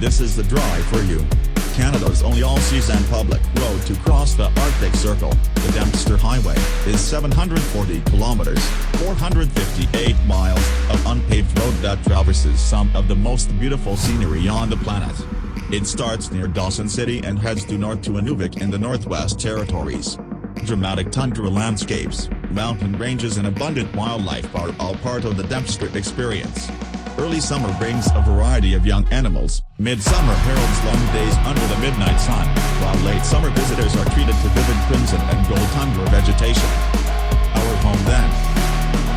This is the drive for you. Canada's only all-season public road to cross the Arctic Circle, the Dempster Highway, is 740 kilometers, 458 miles, of unpaved road that traverses some of the most beautiful scenery on the planet. It starts near Dawson City and heads due north to Inuvik in the Northwest Territories. Dramatic tundra landscapes, mountain ranges and abundant wildlife are all part of the Dempster experience. Early summer brings a variety of young animals, midsummer heralds long days under the midnight sun, while late summer visitors are treated to vivid crimson and gold tundra vegetation. Our home then.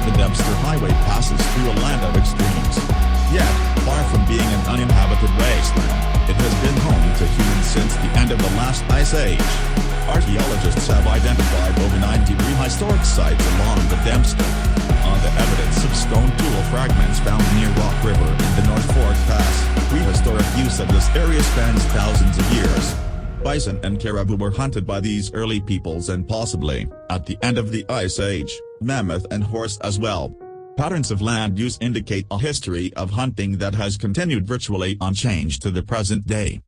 The Dempster Highway passes through a land of extremes. Yet, far from being an uninhabited wasteland, it has been home to humans since the end of the last ice age. Archaeologists have identified over 90 prehistoric sites along the Dempster. On the evidence of stone tool fragments found near Rock River in the North Fork Pass, prehistoric use of this area spans thousands of years. Bison and caribou were hunted by these early peoples and possibly, at the end of the Ice Age, mammoth and horse as well. Patterns of land use indicate a history of hunting that has continued virtually unchanged to the present day.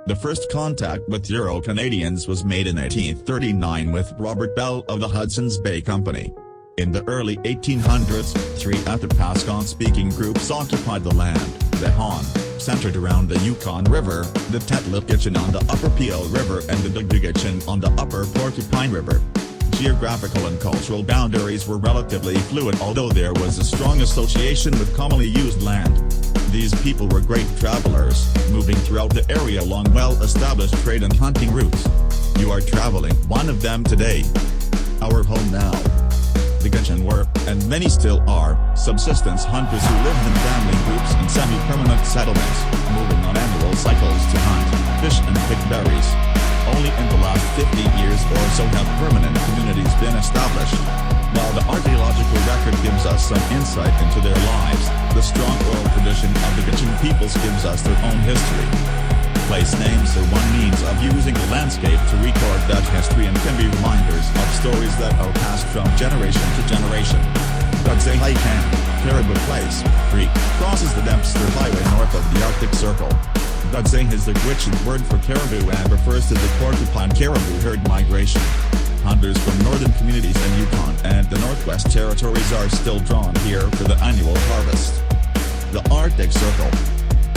The first contact with Euro-Canadians was made in 1839 with Robert Bell of the Hudson's Bay Company. In the early 1800s, three Athabascan-speaking groups occupied the land: the Han, centered around the Yukon River, the Tetlitgitchin on the Upper Peel River and the Dugdugitchin on the Upper Porcupine River. Geographical and cultural boundaries were relatively fluid, although there was a strong association with commonly used land. These people were great travelers, moving throughout the area along well-established trade and hunting routes. You are traveling one of them today. Our home now. The Gitchin were, and many still are, subsistence hunters who lived in family groups in semi-permanent settlements, moving on annual cycles to hunt, fish and pick berries. Only in the last 50 years or so have permanent communities been established. While the archaeological record gives us some insight into their lives, the strong oral tradition of the Gitchin peoples gives us their own history. Place names are one means of using the landscape to record that history and can be reminders of stories that are passed from generation to generation. Dugzay Camp, Caribou Place, Creek, crosses the Dempster Highway north of the Arctic Circle. Dugzay is the Gwich'in word for caribou and refers to the porcupine caribou herd migration. Hunters from northern communities in Yukon and the Northwest Territories are still drawn here for the annual harvest. The Arctic Circle.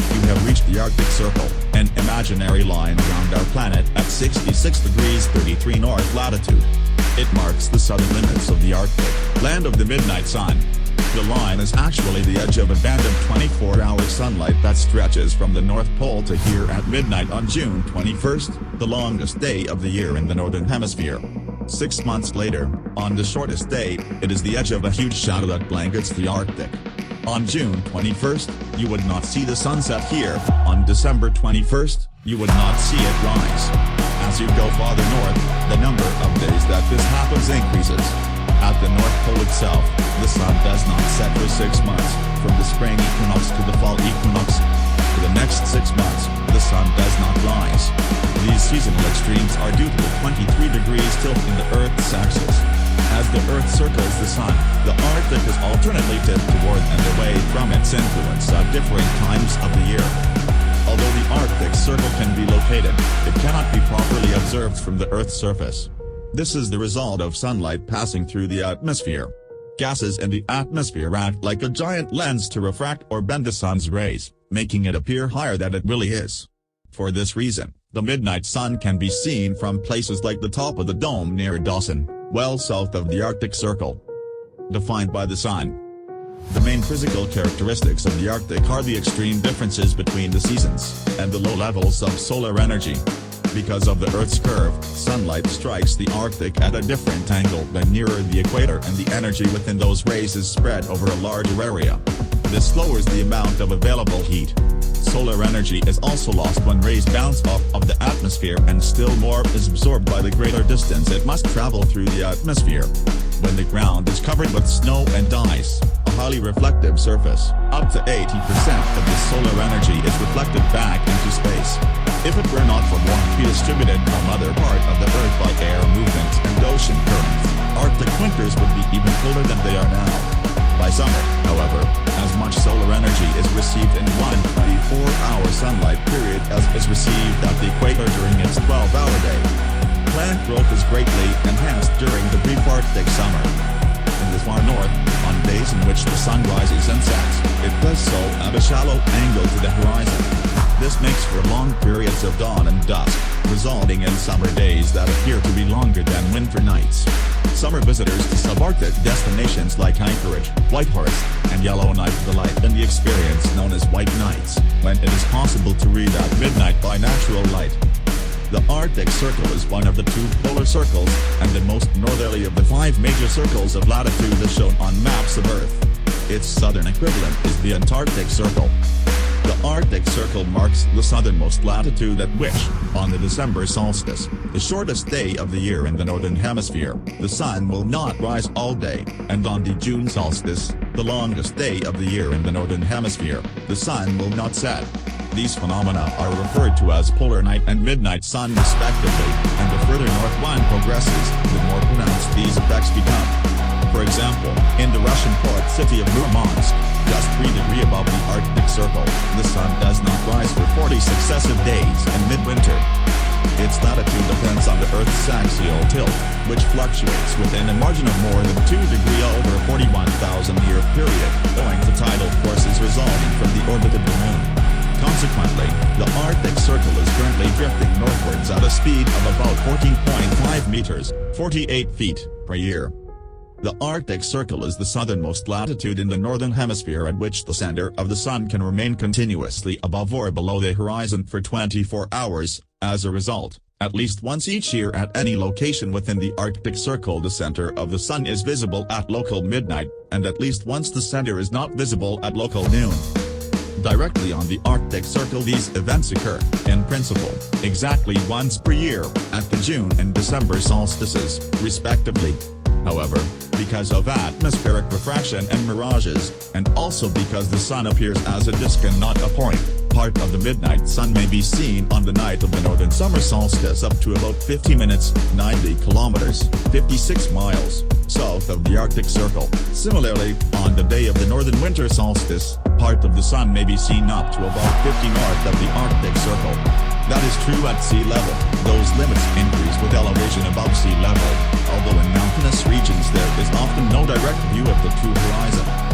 You have reached the Arctic Circle, an imaginary line around our planet at 66 degrees 33 north latitude. It marks the southern limits of the Arctic, land of the midnight sun. The line is actually the edge of a band of 24-hour sunlight that stretches from the North Pole to here at midnight on June 21st, the longest day of the year in the Northern Hemisphere. 6 months later, on the shortest day, it is the edge of a huge shadow that blankets the Arctic. On June 21st, you would not see the sunset here. On December 21st, you would not see it rise. As you go farther north, the number of days that this happens increases. At the North Pole itself, the sun does not set for 6 months, from the spring equinox to the fall equinox. For the next 6 months, the sun does not rise. These seasonal extremes are due to the 23 degrees tilt in the Earth's axis. As the Earth circles the sun, the Arctic is alternately tipped toward and away from its influence at differing times of the year. Although the Arctic Circle can be located, it cannot be properly observed from the Earth's surface. This is the result of sunlight passing through the atmosphere. Gases in the atmosphere act like a giant lens to refract or bend the sun's rays, making it appear higher than it really is. For this reason, the midnight sun can be seen from places like the top of the dome near Dawson, well south of the Arctic Circle. Defined by the sun. The main physical characteristics of the Arctic are the extreme differences between the seasons, and the low levels of solar energy. Because of the Earth's curve, sunlight strikes the Arctic at a different angle than nearer the equator, and the energy within those rays is spread over a larger area. This lowers the amount of available heat. Solar energy is also lost when rays bounce off of the atmosphere, and still more is absorbed by the greater distance it must travel through the atmosphere. When the ground is covered with snow and ice, a highly reflective surface, up to 80% of the solar energy is reflected back into space. If it were not for warmth distributed from other part of the Earth by air movement and ocean currents, Arctic winters would be even colder than they are now. by summer. However, as much solar energy is received in one 24-hour sunlight period as is received at the equator during its 12-hour day. Plant growth is greatly enhanced during the brief Arctic summer. In the far north, on days in which the sun rises and sets, it does so at a shallow angle to the horizon. This makes for long periods of dawn and dusk, resulting in summer days that appear to be longer than winter nights. Summer visitors to subarctic destinations like Anchorage, Whitehorse, and Yellowknife delight in the experience known as white nights, when it is possible to read at midnight by natural light. The Arctic Circle is one of the two polar circles, and the most northerly of the 5 major circles of latitude as shown on maps of Earth. Its southern equivalent is the Antarctic Circle. The Arctic Circle marks the southernmost latitude at which, on the December solstice, the shortest day of the year in the northern hemisphere, the sun will not rise all day, and on the June solstice, the longest day of the year in the northern hemisphere, the sun will not set. These phenomena are referred to as polar night and midnight sun respectively, and the further north one progresses, the more pronounced these effects become. For example, in the Russian port city of Murmansk, just 3 degrees above the Arctic Circle, the sun does not rise for 40 successive days in midwinter. Its latitude depends on the Earth's axial tilt, which fluctuates within a margin of more than 2 degrees over a 41,000-year period, owing to tidal forces resulting from the orbit of the Moon. Consequently, the Arctic Circle is currently drifting northwards at a speed of about 14.5 meters, 48 feet, per year. The Arctic Circle is the southernmost latitude in the northern hemisphere at which the center of the sun can remain continuously above or below the horizon for 24 hours. As a result, at least once each year at any location within the Arctic Circle the center of the sun is visible at local midnight, and at least once the center is not visible at local noon. Directly on the Arctic Circle these events occur, in principle, exactly once per year, at the June and December solstices, respectively. However, because of atmospheric refraction and mirages, and also because the sun appears as a disk and not a point, part of the midnight sun may be seen on the night of the northern summer solstice up to about 50 minutes, 90 kilometers, 56 miles, south of the Arctic Circle. Similarly, on the day of the northern winter solstice, part of the sun may be seen up to about 50 north of the Arctic Circle. That is true at sea level. Those limits increase with elevation above sea level, although in mountainous regions there is often no direct view of the true horizon.